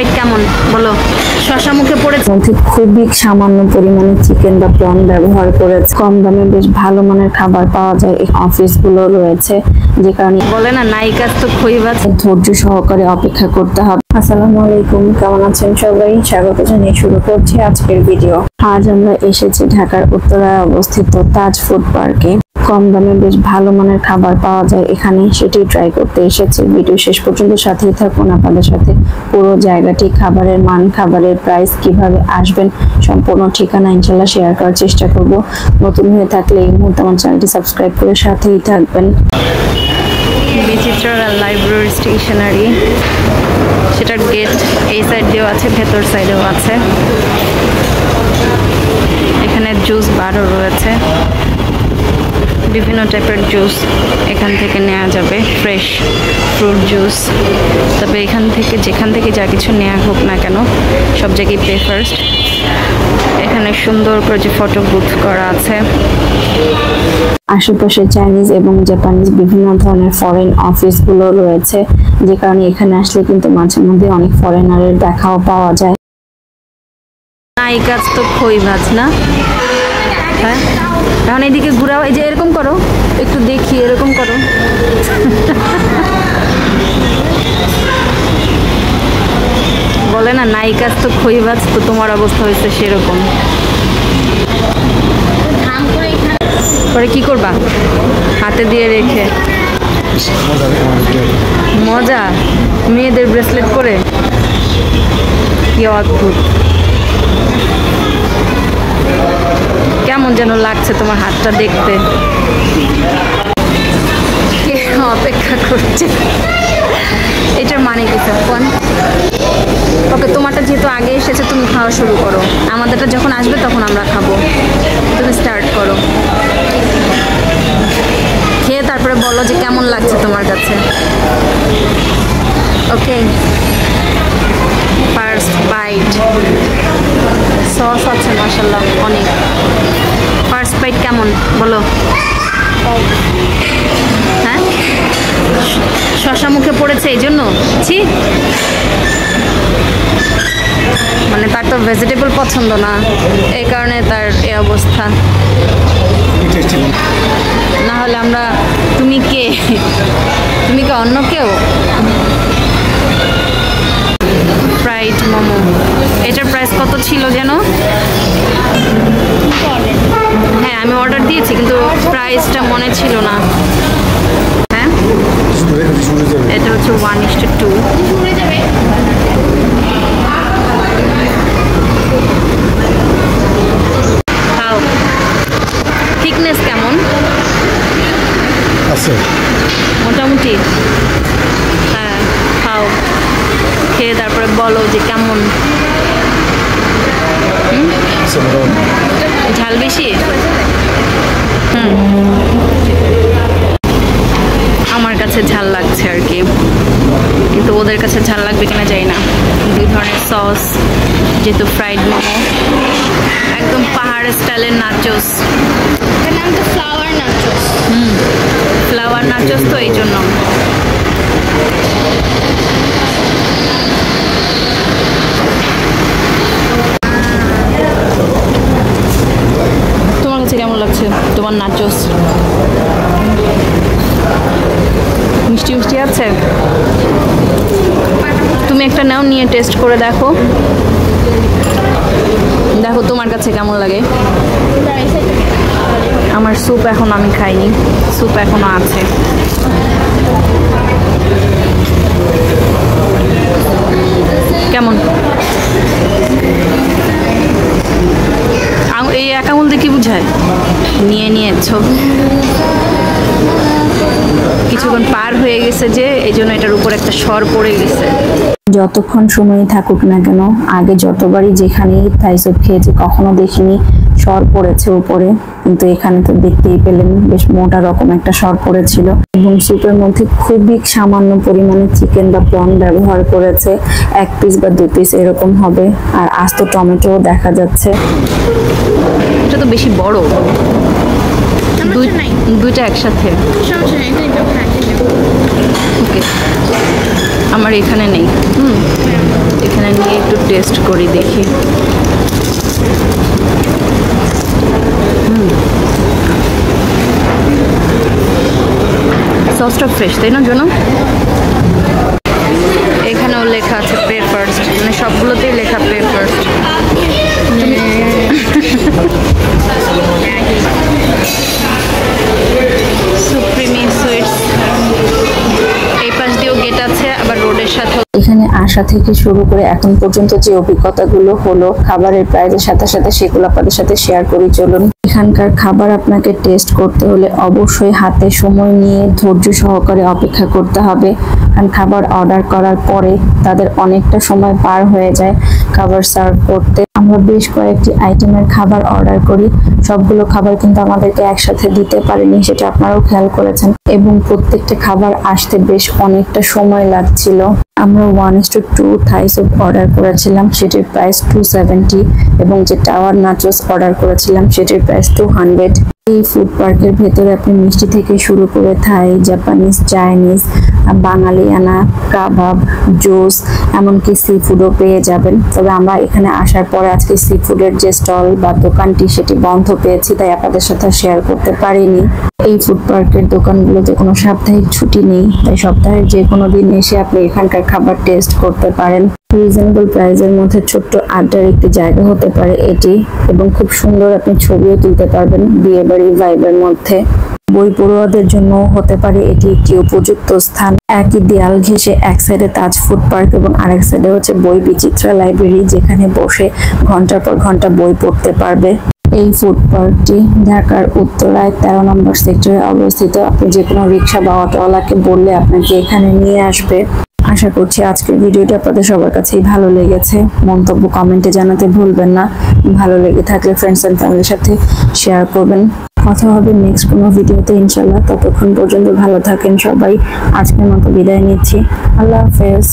Fight কেমন বলো? শশা মুখে পড়েছে, মধ্যে খুবই সামান্য পরিমাণে চিকেন বা প্রন ব্যবহার করেছে। কম দামে বেশ ভালো মানের খাবার পাওয়া যায়। এই অফিসগুলো রয়েছে, যে কারণে বলে না নায়িকার তো খইবাজ। ধৈর্য সহকারে অপেক্ষা করতে হবে। আসসালামু আলাইকুম, কেমন আছেন সবাই? স্বাগত জানিয়ে শুরু করছি আজকের ভিডিও। আজ আমরা এসেছি ঢাকার উত্তরায় অবস্থিত তাজ ফুড পার্কে। কম দামে বেশ ভালো মানের খাবার পাওয়া যায় এখানে, সেটি ট্রাই করতে এসেছি। ভিডিও শেষ পর্যন্ত সাথেই থাকুন, আপনাদের সাথে পুরো জায়গাটি, খাবারের মান, খাবারের প্রাইস, কিভাবে আসবেন, সম্পূর্ণ ঠিকানা ইনশাল্লাহ শেয়ার করার চেষ্টা করব। নতুন হয়ে থাকলে এই মুহূর্তে আমার চ্যানেলটি সাবস্ক্রাইব করে সাথেই থাকবেন। বিচিত্রা লাইব্রেরি স্টেশনারি, সেটার গেট এই সাইড দিয়েও আছে, ভেতর সাইডেও আছে। এখানে জুস বারও রয়েছে, বিভিন্ন টাইপের জুস এখান থেকে নেওয়া যাবে, ফ্রেশ ফ্রুট জুস। তবে এখান থেকে যেখান থেকে যা কিছু নেওয়া হোক না কেন, সব জায়গায় পে ফার্স্ট। এখানে সুন্দর করে যে ফটো বুথ করা আছে। আশেপাশে চাইনিজ এবং জাপানিজ বিভিন্ন ধরনের ফরেন অফিসগুলো রয়েছে, যে কারণে এখানে আসলে কিন্তু মাঝে মধ্যে অনেক ফরেনারের দেখাও পাওয়া যায়। নায়িকার তো খইবাজ না? হ্যাঁ, এখন এইদিকে ঘুরাও, এই যে এরকম করো, একটু দেখি, এরকম করো। বলে না নায়িকার তো খইবাজ, তো তোমার অবস্থা হয়েছে সেরকম। পরে কি করবা? হাতে দিয়ে রেখে মজা, মেয়েদের ব্রেসলেট করে, কি অদ্ভুত। কেমন যেন লাগছে তোমার হাতটা দেখতে। কে অপেক্ষা করছে? এটার মানে কি ফোন? ওকে, তোমারটা যেহেতু আগে এসেছে তুমি খাওয়া শুরু করো, আমাদেরটা যখন আসবে তখন আমরা খাবো। তুমি স্টার্ট করো, খেয়ে তারপরে বলো যে কেমন লাগছে তোমার কাছে। ওকে, ফার্স্ট বাইট। সস আছে মাশাআল্লাহ অনেক। ফার্স্ট বাইট কেমন বলো? হ্যাঁ, শশা মুখে পড়েছে এই জন্য। ছি, মানে তার তো ভেজিটেবল পছন্দ না, এই কারণে তার এই অবস্থা। না হলে আমরা, তুমি কে? তুমি কি অন্য কেউ? ফ্রাইড মোমো, এটার প্রাইস কত ছিল যেন? হ্যাঁ, আমি অর্ডার দিয়েছি কিন্তু প্রাইসটা মনে ছিল না। হ্যাঁ, এটা হচ্ছে 1:2। খাও, থিকনেস কেমন আছে? মোটামুটি। হ্যাঁ, খাও, খেয়ে তারপরে বলো যে কেমন। ঝাল বেশি? আমার কাছে ঝাল লাগছে আর কি, কিন্তু ওদের কাছে ঝাল লাগবে কিনা জানি না। দুই ধরনের সস, যেহেতু ফ্রাইড মোমো, একদম পাহাড় স্টাইলের nachos. Flower nachos. Flower nachos, তো এই জন্য। তোমার কাছে কেমন লাগছে তোমার নাচোস? মিষ্টি মিষ্টি আছে? তুমি একটা নাও, নিয়ে টেস্ট করে দেখো, দেখো তোমার কাছে কেমন লাগে। আমার স্যুপ এখন আমি খাইনি, স্যুপ এখনো আছে। কেমন? এই এক আঙুল দিয়ে কি বুঝায়? নিয়ে নিয়েছো, কিছুক্ষণ পার হয়ে গেছে যে, এই জন্য এটার উপর একটা স্বর পড়ে গেছে। যতক্ষণ সময় থাকুক না কেন, আগে যতবারই যেখানেই থাই স্যুপ খেয়েছি কখনো দেখিনি স্বর পড়েছে উপরে, কিন্তু এখানে তো দেখতেই পেলেন বেশ মোটা রকম একটা স্বর পড়েছিল। এবং স্যুপের মধ্যে খুবই সামান্য পরিমাণে চিকেন বা প্রন ব্যবহার করেছে, 1 পিস বা 2 পিস এরকম হবে। আর আস্ত টমেটো দেখা যাচ্ছে। এটা তো বেশি বড়, দুইটা একসাথে। ওকে, আমার এখানে নেই। এখানে টেস্ট করি, দেখি। সসটা ফ্রেশ, তাই না জন্য? এখানেও লেখা আছে পে ফার্স্ট, মানে সবগুলোতেই লেখা পে ফার্স্ট। সুপ্রিমি সুইটস, এই পাশ দিয়েও গেট আছে, আবার রোডের সাথে। এখানে আসা থেকে শুরু করে এখন পর্যন্ত যে অভিজ্ঞতাগুলো হলো খাবারের প্রাইজের সাথে সাথে, সেগুলো আপনাদের সাথে শেয়ার করি চলুন। এখানকার খাবার আপনাকে টেস্ট করতে হলে অবশ্যই হাতে সময় নিয়ে ধৈর্য সহকারে অপেক্ষা করতে হবে, কারণ খাবার অর্ডার করার পরে তাদের অনেকটা সময় পার হয়ে যায় খাবার সার্ভ করতে। আমরা বেশ কয়েকটি আইটেমের খাবার অর্ডার করি, সবগুলো খাবার কিন্তু আমাদেরকে একসাথে দিতে পারেনি, সেটা আপনারাও খেয়াল করেছেন, এবং প্রত্যেকটা খাবার আসতে বেশ অনেকটা সময় লাগছিল। আমরা 1:2 থাই স্যুপ অর্ডার করেছিলাম, সেটির প্রাইস 270, এবং যে টাওয়ার নাচোস অর্ডার করেছিলাম সেটির প্রাইস 200। এই ফুড পার্কের ভেতরে আপনি মিষ্টি থেকে শুরু করে থাই, জাপানিজ, চাইনিজ, বাঙালিয়ানা, কাবাব, জুস, এমনকি সি ফুডও পেয়ে যাবেন। তবে আমরা এখানে আসার পরে আজকে সি ফুডের যে স্টল বা দোকানটি সেটি বন্ধ পেয়েছি, তাই আপনাদের সাথে শেয়ার করতে পারিনি। এই ফুড পার্কের দোকানগুলোতে কোনো সাপ্তাহিক ছুটি নেই, তাই সপ্তাহের যে কোনো দিন এসে আপনি এখানকার খাবার টেস্ট করতে পারেন। রিজনেবল প্রাইসের মধ্যে ছোট্ট আড্ডার একটি জায়গা হতে পারে এটি, এবং খুব সুন্দর আপনি ছবিও তুলতে পারবেন বিয়ে বাড়ি ভাইবের মধ্যে। বই পড়ুয়াদের জন্য হতে পারে এটি একটি উপযুক্ত স্থান। একই দেয়াল ঘেঁষে এক সাইডে তাজ ফুড পার্ক এবং আরেক সাইডে হচ্ছে বই বিচিত্রা লাইব্রেরি, যেখানে বসে ঘন্টার পর ঘন্টা বই পড়তে পারবে। এই ফুড পার্কটি ঢাকার উত্তরায় 13 নম্বর সেক্টরে অবস্থিত। আপনি যে কোনো রিক্সা বা অটোওয়ালাকে বললে আপনাকে এখানে নিয়ে আসবে। আশা করছি আজকের ভিডিওটি আপনাদের সবার কাছেই ভালো লেগেছে। মন্তব্য কমেন্টে জানাতে ভুলবেন না। ভালো লেগে থাকলে ফ্রেন্ডস এন্ড ফ্যামিলির সাথে শেয়ার করবেন। কথা হবে নেক্সট কোনো ভিডিওতে ইনশাল্লাহ। ততক্ষণ পর্যন্ত ভালো থাকেন সবাই। আজকের মতো বিদায় নিচ্ছি। আল্লাহ হাফেজ।